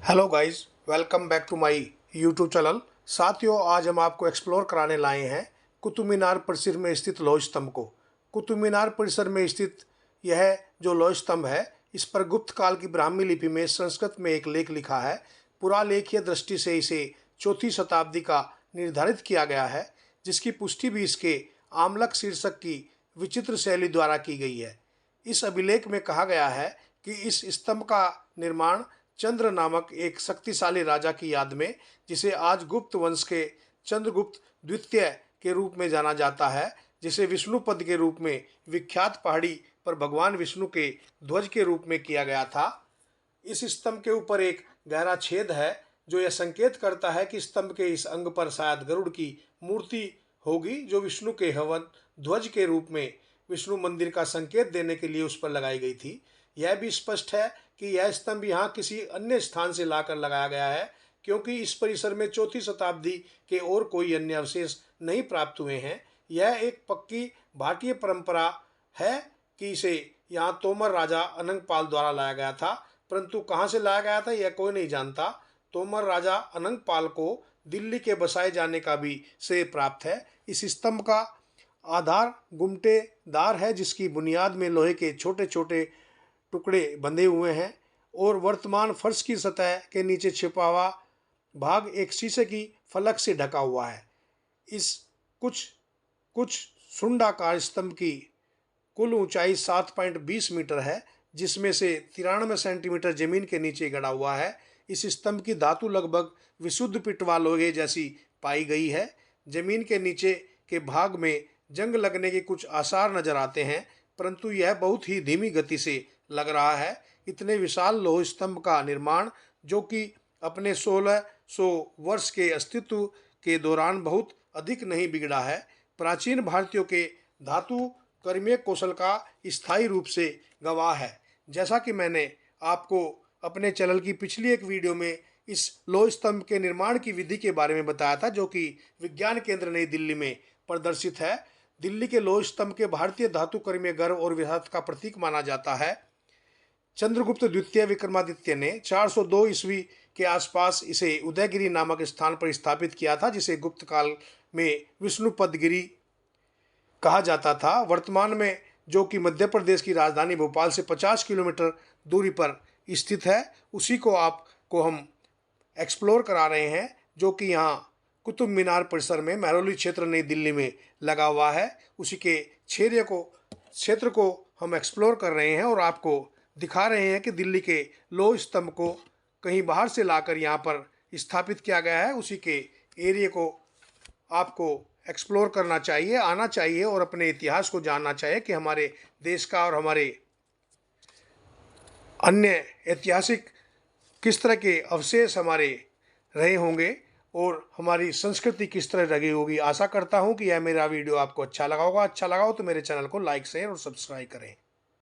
Hello guys, welcome back to my YouTube channel. साथियों, आज हम आपको एक्सप्लोर कराने लाए हैं कुतुब मीनार परिसर में स्थित लौह स्तंभ को। कुतुब मीनार परिसर में स्थित यह जो लौह स्तंभ है, इस पर गुप्त काल की ब्राह्मी लिपि में संस्कृत में एक लेख लिखा है। पुरालेखीय दृष्टि से इसे चौथी शताब्दी का निर्धारित किया गया है, जिसकी पुष्टि भी इसके आमलक शीर्षक की विचित्र शैली द्वारा की गई है। इस अभिलेख में कहा गया है कि इस स्तंभ का निर्माण चंद्र नामक एक शक्तिशाली राजा की याद में, जिसे आज गुप्त वंश के चंद्रगुप्त द्वितीय के रूप में जाना जाता है, जिसे विष्णुपद के रूप में विख्यात पहाड़ी पर भगवान विष्णु के ध्वज के रूप में किया गया था। इस स्तंभ के ऊपर एक गहरा छेद है, जो यह संकेत करता है कि स्तंभ के इस अंग पर शायद गरुड़ की मूर्ति होगी, जो विष्णु के हवन ध्वज के रूप में विष्णु मंदिर का संकेत देने के लिए उस पर लगाई गई थी। यह भी स्पष्ट है कि यह स्तंभ यहाँ किसी अन्य स्थान से लाकर लगाया गया है, क्योंकि इस परिसर में चौथी शताब्दी के और कोई अन्य अवशेष नहीं प्राप्त हुए हैं। यह एक पक्की भारतीय परंपरा है कि इसे यहाँ तोमर राजा अनंगपाल द्वारा लाया गया था, परंतु कहाँ से लाया गया था यह कोई नहीं जानता। तोमर राजा अनंगपाल को दिल्ली के बसाए जाने का भी श्रेय प्राप्त है। इस स्तंभ का आधार गुमटेदार है, जिसकी बुनियाद में लोहे के छोटे छोटे टुकड़े बंधे हुए हैं, और वर्तमान फर्श की सतह के नीचे छिपा हुआ भाग एक शीशे की फलक से ढका हुआ है। इस कुछ कुछ सुंडाकार स्तंभ की कुल ऊंचाई 7.20 मीटर है, जिसमें से 93 सेंटीमीटर जमीन के नीचे गड़ा हुआ है। इस स्तंभ की धातु लगभग विशुद्ध पिटवा लोहे जैसी पाई गई है। जमीन के नीचे के भाग में जंग लगने के कुछ आसार नजर आते हैं, परंतु यह बहुत ही धीमी गति से लग रहा है। इतने विशाल लौह स्तंभ का निर्माण, जो कि अपने 1600 वर्ष के अस्तित्व के दौरान बहुत अधिक नहीं बिगड़ा है, प्राचीन भारतीयों के धातु कर्मीय कौशल का स्थायी रूप से गवाह है। जैसा कि मैंने आपको अपने चैनल की पिछली एक वीडियो में इस लौह स्तंभ के निर्माण की विधि के बारे में बताया था, जो कि विज्ञान केंद्र नई दिल्ली में प्रदर्शित है। दिल्ली के लौह स्तंभ के भारतीय धातु कर्मीय गर्व और विरासत का प्रतीक माना जाता है। चंद्रगुप्त द्वितीय विक्रमादित्य ने 402 ईस्वी के आसपास इसे उदयगिरी नामक स्थान पर स्थापित किया था, जिसे गुप्त काल में विष्णुपदगिरी कहा जाता था। वर्तमान में, जो कि मध्य प्रदेश की राजधानी भोपाल से 50 किलोमीटर दूरी पर स्थित है, उसी को आपको हम एक्सप्लोर करा रहे हैं, जो कि यहाँ कुतुब मीनार परिसर में महरौली क्षेत्र नई दिल्ली में लगा हुआ है। उसी के क्षेत्र को हम एक्सप्लोर कर रहे हैं और आपको दिखा रहे हैं कि दिल्ली के लौह स्तंभ को कहीं बाहर से लाकर यहाँ पर स्थापित किया गया है। उसी के एरिया को आपको एक्सप्लोर करना चाहिए, आना चाहिए और अपने इतिहास को जानना चाहिए कि हमारे देश का और हमारे अन्य ऐतिहासिक किस तरह के अवशेष हमारे रहे होंगे और हमारी संस्कृति किस तरह रही होगी। आशा करता हूँ कि यह मेरा वीडियो आपको अच्छा लगा होगा। अच्छा लगा हो तो मेरे चैनल को लाइक शेयर और सब्सक्राइब करें।